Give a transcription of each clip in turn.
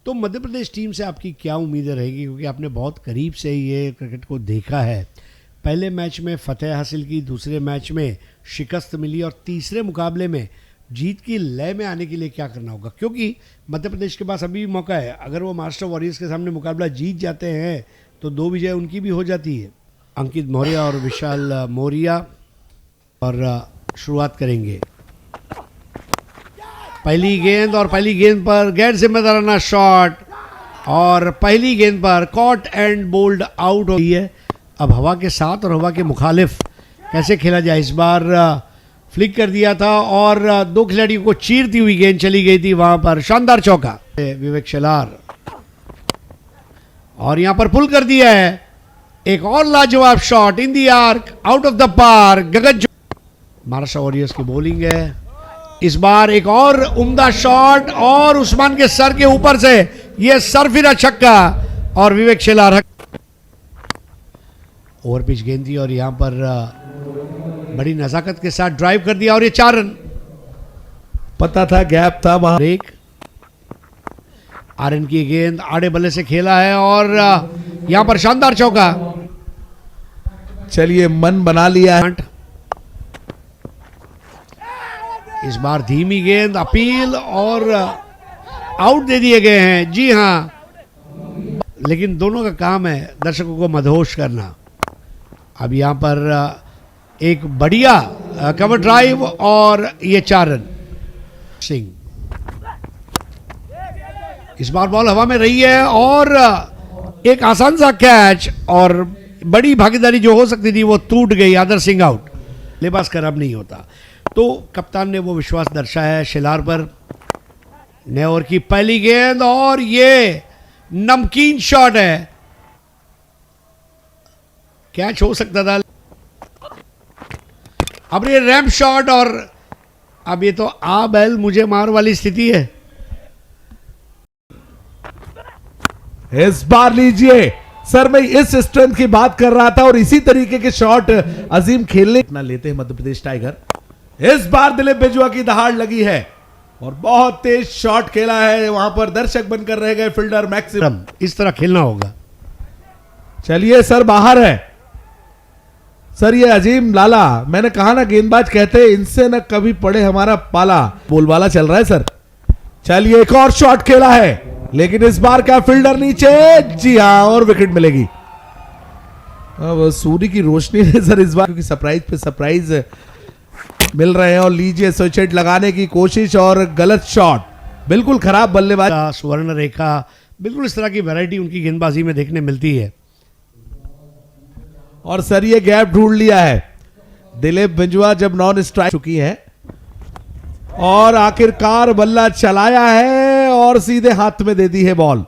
तो मध्य प्रदेश टीम से आपकी क्या उम्मीदें रहेगी, क्योंकि आपने बहुत करीब से ये क्रिकेट को देखा है। पहले मैच में फतेह हासिल की, दूसरे मैच में शिकस्त मिली और तीसरे मुकाबले में जीत की लय में आने के लिए क्या करना होगा, क्योंकि मध्य प्रदेश के पास अभी भी मौका है। अगर वो महाराष्ट्र वॉरियर्स के सामने मुकाबला जीत जाते हैं तो 2 विजय उनकी भी हो जाती है। अंकित मौर्य और विशाल मौर्य और शुरुआत करेंगे। पहली गेंद और पहली गेंद पर गैर जिम्मेदाराना शॉट और पहली गेंद पर कॉट एंड बोल्ड आउट हो गई है। अब हवा के साथ और हवा के मुखालिफ कैसे खेला जाए। इस बार फ्लिक कर दिया था और 2 खिलाड़ियों को चीरती हुई गेंद चली गई थी, वहां पर शानदार चौका विवेक शेलार और यहां पर पुल कर दिया है। एक और लाजवाब shot in the arc out of the park. Gagan Maharashtra warriors की बॉलिंग है। इस बार एक और उम्दा शॉट और उस्मान के सर के ऊपर से यह सरफिरा छक्का और विवेक शेलार ओवर पिच गेंद थी और यहां पर बड़ी नजाकत के साथ ड्राइव कर दिया और ये 4 रन। पता था गैप था वहां। एक आरएन की गेंद आड़े बल्ले से खेला है और यहां पर शानदार चौका। चलिए मन बना लिया है। इस बार धीमी गेंद अपील और आउट दे दिए गए हैं। जी हां, लेकिन दोनों का काम है दर्शकों को मदहोश करना। अब यहां पर एक बढ़िया कवर ड्राइव और ये 4 रन। सिंह इस बार बॉल हवा में रही है और एक आसान सा कैच और बड़ी भागीदारी जो हो सकती थी वो टूट गई। आदर सिंह आउट। लेबास कर अब नहीं होता, तो कप्तान ने वो विश्वास दर्शाया है शेलार पर। नए ओवर की पहली गेंद और ये नमकीन शॉट है। कैच हो सकता था, अब ये रैम्प शॉट और अब ये तो आ बैल मुझे मार वाली स्थिति है। इस बार लीजिए सर, मैं इस स्ट्रेंथ की बात कर रहा था और इसी तरीके के शॉट अजीम खेलने इतना लेते हैं मध्य प्रदेश टाइगर। इस बार दिलीप बिजवा की दहाड़ लगी है और बहुत तेज शॉट खेला है। वहां पर दर्शक बनकर रह गए फील्डर मैक्सिमम। इस तरह खेलना होगा। चलिए सर, बाहर है सर। ये अजीम लाला, मैंने कहा ना गेंदबाज कहते इनसे न कभी पड़े हमारा पाला। बोलबाला चल रहा है सर। चलिए एक और शॉट खेला है, लेकिन इस बार क्या फील्डर नीचे। जी हां, और विकेट मिलेगी। अब सूर्य की रोशनी है सर इस बार, क्योंकि सरप्राइज पे सरप्राइज मिल रहे हैं। और लीजिए स्विच हिट लगाने की कोशिश और गलत शॉट। बिल्कुल खराब बल्लेबाज। स्वर्ण रेखा, बिल्कुल इस तरह की वैरायटी उनकी गेंदबाजी में देखने मिलती है। और सर ये गैप ढूंढ लिया है। दिलीप बिजवा जब नॉन स्ट्राइक चुकी है और आखिरकार बल्ला चलाया है और सीधे हाथ में दे दी है बॉल।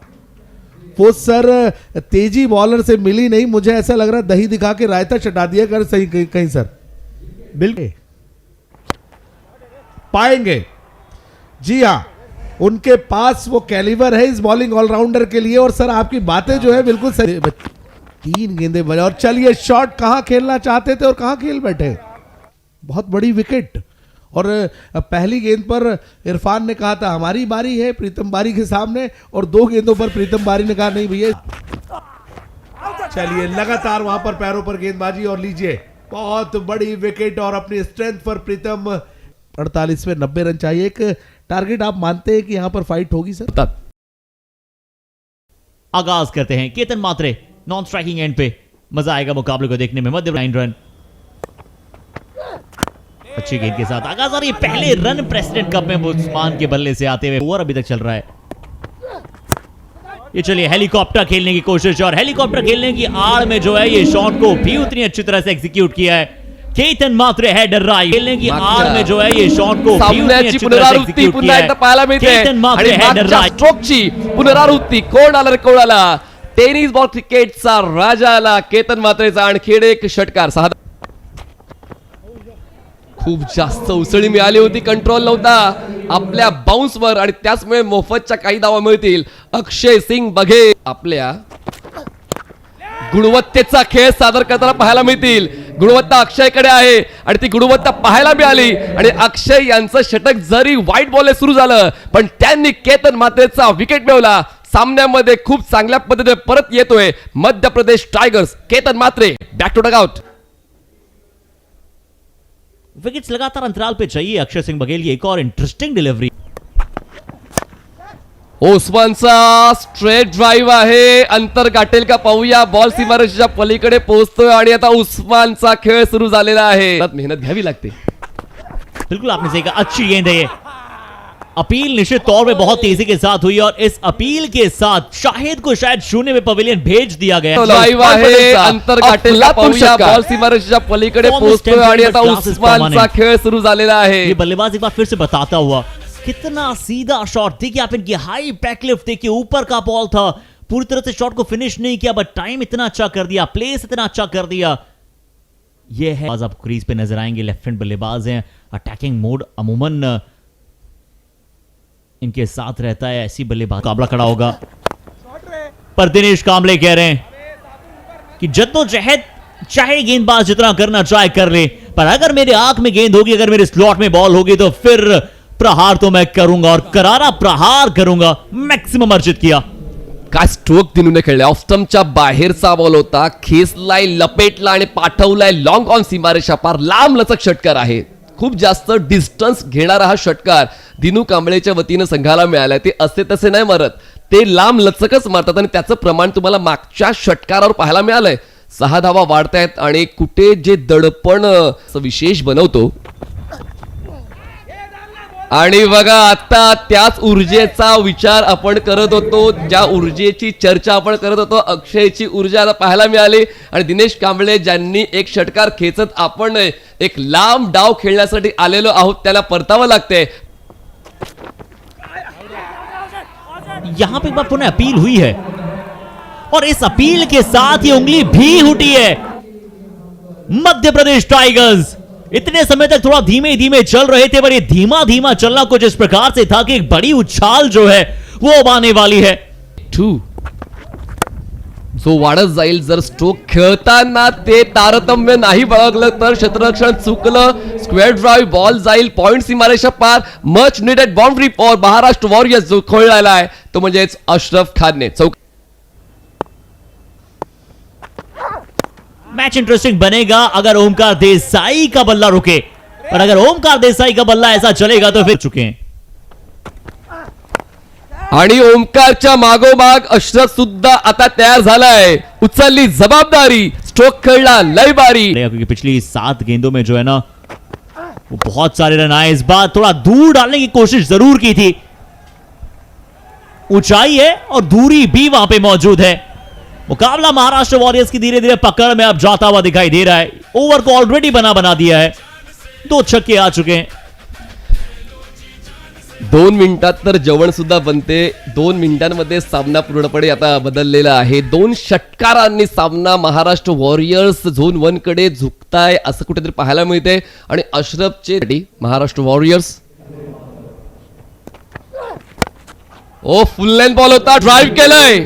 वो सर तेजी बॉलर से मिली नहीं। मुझे ऐसा लग रहा है दही दिखा के रायता चटा दिया कर सही कहीं सर। बिल्कुल पाएंगे। जी हां, उनके पास वो कैलिबर है इस बॉलिंग ऑलराउंडर के लिए। और सर आपकी बातें जो है बिल्कुल सही। 3 गेंदें बजे और चलिए शॉट कहां खेलना चाहते थे और कहां खेल बैठे। बहुत बड़ी विकेट। और पहली गेंद पर इरफान ने कहा था हमारी बारी है प्रीतम बारी के सामने, और 2 गेंदों पर प्रीतम बारी ने कहा नहीं भैया। चलिए लगातार वहां पर पैरों पर गेंदबाजी और लीजिए बहुत बड़ी विकेट। और अपनी स्ट्रेंथ पर प्रीतम 48 में 90 रन चाहिए। एक टारगेट आप मानते हैं कि यहां पर फाइट होगी सर? आगाज करते हैं केतन मात्रे नॉन स्ट्राइकिंग एंड पे। मजा आएगा मुकाबले को देखने में। मध्य 9 रन अच्छी गेंद के साथ आगाज। और ये पहले रन प्रेसिडेंट कप में उस्मान के बल्ले से आते हुए ओवर अभी तक चल रहा है। ये चलिए हेलीकॉप्टर खेलने की कोशिश और हेलीकॉप्टर खेलने की आड़ में जो है ये शॉट को भी उतनी अच्छी तरह से एग्जीक्यूट किया है केतन मात्रे हेडर राइट। खेलने की आड़ में जो है ये शॉट को भी उतनी अच्छी तरह से एग्जीक्यूट किया है केतन मात्रे हेडर राइट। स्ट्रोकची पुनरावृत्ती कोण आला रे कोण आला. टेनिस बॉल क्रिकेटचा राजा आला केतन मात्रेचा आणखी एक षटकार. खूप जास्त उसळी मिळाली होती, कंट्रोल नव्हता आपल्या बाउन्स वर आणि त्याचमुळे मोफतच्या काही धावा मिळतील. अक्षय सिंग बघे आपल्या गुणवत्तेचा खेळ सादर करताना पाहायला मिळतील. गुणवत्ता अक्षयकडे आहे आणि ती गुणवत्ता पाहायला मिळाली आणि अक्षय यांचं षटक जरी वाईट बॉलने सुरू झालं पण त्यांनी केतन मात्रेचा विकेट मिळवला. सामन्यामध्ये खूप चांगल्या पद्धतीने परत येतोय Madhya Pradesh tigers. Ketan Mhatre back to dugout. Wickets लगातार अंतराल पे चाहिए अक्षय सिंह बघेल की एक और इंटरेस्टिंग डिलीवरी. ओस्मानचा स्ट्रेट ड्राइव्ह आहे, अंतर गाठेल का पाहूया. बॉल सीमारेषेच्या पलीकडे पोहोचतोय आणि आता उस्मानचा खेळ सुरू झालेला आहे. मेहनत घ्यावी लागते. बिल्कुल आपने सही कहा, अच्छी गेंद है ये. अपील निश्चित तौर पे बहुत तेजी के साथ हुई और इस अपील के साथ शाहिद को शायद शून्य में पवेलियन भेज दिया गया. ड्राइव्ह आहे, अंतर गाठेल का पाहूया. बॉल सीमारेषेच्या पलीकडे पोहोचतोय आणि आता उस्मानचा खेळ सुरू झालेला आहे. ये बल्लेबाज एक बार फिर से बताता हुआ कितना सीधा शॉट. देखिए आप इनकी हाई बैकलिफ्ट देखिए, ऊपर का बॉल था, पूरी तरह से शॉट को फिनिश नहीं किया बट टाइम इतना अच्छा कर दिया, प्लेस इतना अच्छा कर दिया. ये है आप क्रीज पे नजर आएंगे, लेफ्ट हैंड बल्लेबाज हैं. अटैकिंग मोड अमूमन इनके साथ रहता है, ऐसी बल्लेबाज मुकाबला खड़ा होगा. पर दिनेश कांबले कह रहे हैं कि जद्दोजहद चाहे गेंदबाज जितना करना चाहे कर ले, पर अगर मेरे आंख में गेंद होगी, अगर मेरे स्लॉट में बॉल होगी तो फिर प्रहार तो मैं करूंगा और करारा प्रहार करूंगा. मॅक्सिमम अर्जित किया. काय स्ट्रोक दिनूने खेळले. ऑफ स्टंपच्या बाहेरचा बॉल होता, खेचलाय, लपेटला आणि पाठवलाय लॉंग ऑन सीमारेषा पार. लांब लचक षटकार आहे, खूप जास्त डिस्टन्स घेणारा हा षटकार दिनू कांबळेच्या वतीनं संघाला मिळालाय. ते असे तसे नाही मारत, ते लांब लचकच मारतात आणि त्याचं प्रमाण तुम्हाला मागच्या षटकारावर पाहायला मिळालंय. 6 धावा वाढतायत आणि कुठे जे दडपण विशेष बनवतो. आणि बघा आता त्याच ऊर्जेचा विचार आपण करत होतो, ज्या ऊर्जेची चर्चा आपण करत होतो, अक्षयची ऊर्जा आता पाहायला मिळाली. आणि दिनेश कांबळे ज्यांनी एक षटकार खेचत आपण एक लांब डाव खेळण्यासाठी आलेलो आहोत त्याला परतावं लागतंय. यहां पे एक बार पुनः अपील हुई है और इस अपील के साथ ये उंगली भी उठी है. मध्य प्रदेश टाइगर्स इतने समय तक थोड़ा धीमे धीमे चल रहे थे, पर ये धीमा धीमा चलना कुछ इस प्रकार से था कि एक बड़ी उछाल जो है वो अब आने वाली है. जो वाढत जाईल जर स्ट्रोक खेळताना ते तारतम्य नाही बाळगलं तर क्षेत्ररक्षण चुकलं. स्क्वेअर ड्राइव्ह बॉल जाईल पॉइंट सीमारेषा पार. Much needed boundary four Maharashtra warriors. जो खेळलेला आहे तो म्हणजेच अशरफ खानने. मैच इंटरेस्टिंग बनेगा अगर ओमकार देसाई का बल्ला रुके, और अगर ओमकार देसाई का बल्ला ऐसा चलेगा तो फिर चुके हैं. आणि ओमकारच्या मागोमाग अशरफ सुद्धा आता तयार झालाय. उचलली जबाबदारी, स्ट्रोक खेळला लय बारी. क्योंकि पिछली 7 गेंदों में जो है ना वो बहुत सारे रन आए. इस बार थोड़ा दूर डालने की कोशिश जरूर की थी. ऊंचाई है और दूरी भी वहां पे मौजूद है. मुकाबला महाराष्ट्र वॉरियर्स की धीरे धीरे पकड़ में अब जाता हुआ दिखाई दे रहा है. ओवर को ऑलरेडी बना दिया है, 2 छक्के आ चुके हैं. 2 मिनिटात तर जेवण सुद्धा बनते. 2 मिनिटांमध्ये सामना पूर्णपणे आता बदललेला आहे. 2 षटकारांनी सामना महाराष्ट्र वॉरियर्स झोन 1 कडे झुकताय असं कुठेतरी पाहायला मिळते. आणि अशरफचे महाराष्ट्र वॉरियर्स. ओ फुल लेंथ बॉल होता, ड्राइव्ह केलंय.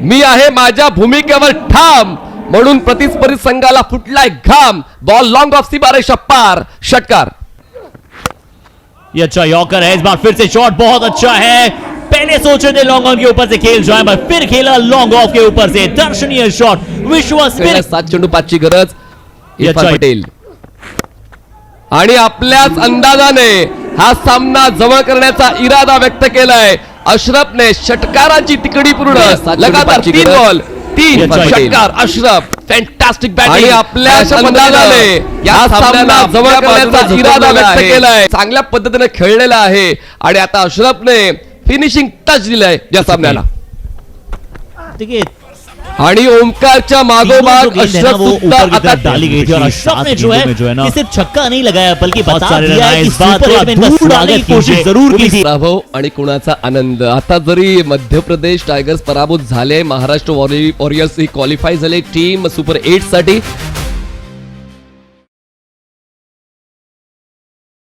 मी आहे माझ्या भूमिकेवर ठाम म्हणून प्रतिस्पर्धी संघाला फुटलाय घाम. बॉल लॉन्ग ऑफ सीमारेषा पार. षटकार. ये अच्छा यॉर्कर है. इस बार फिर से शॉट बहुत अच्छा है. पहले सोचे थे लॉन्ग ऑन के ऊपर से खेल जाए, पर फिर खेला लॉन्ग ऑफ के ऊपर से. दर्शनीय शॉट. विश्वास 7 चेंडू 5ची गरज. इरफान पटेल. आणि आपल्याच अंदाजाने हा सामना जवळ करण्याचा इरादा व्यक्त केलाय अशरफने. षटकाराची तिकडी पूर्ण. लगातार 3 बॉल 3 षटकार. Ashraf fantastic batting. आणि आपल्याच अंदाजाने या सामना जवळ करण्याचा इरादा व्यक्त केलाय. चांगल्या पद्धतीने खेळलेला आहे आणि आता अशरफने फिनिशिंग टच दिलाय या सामन्याला. देखिए आणि ओमकारच्या मागोमाग अशरफ सुद्धा आता डाली गई थी और अशरफ ने जो है कि सिर्फ छक्का नहीं लगाया बल्कि बता दिया है कि सुपर 8 में इनका डालने की कोशिश जरूर की थी. पराभव आणि कुणाचा आनंद. आता जरी मध्य प्रदेश टायगर्स पराभूत झाले, महाराष्ट्र वॉरियर्स ही क्वालिफाय झाले टीम सुपर 8 साठी.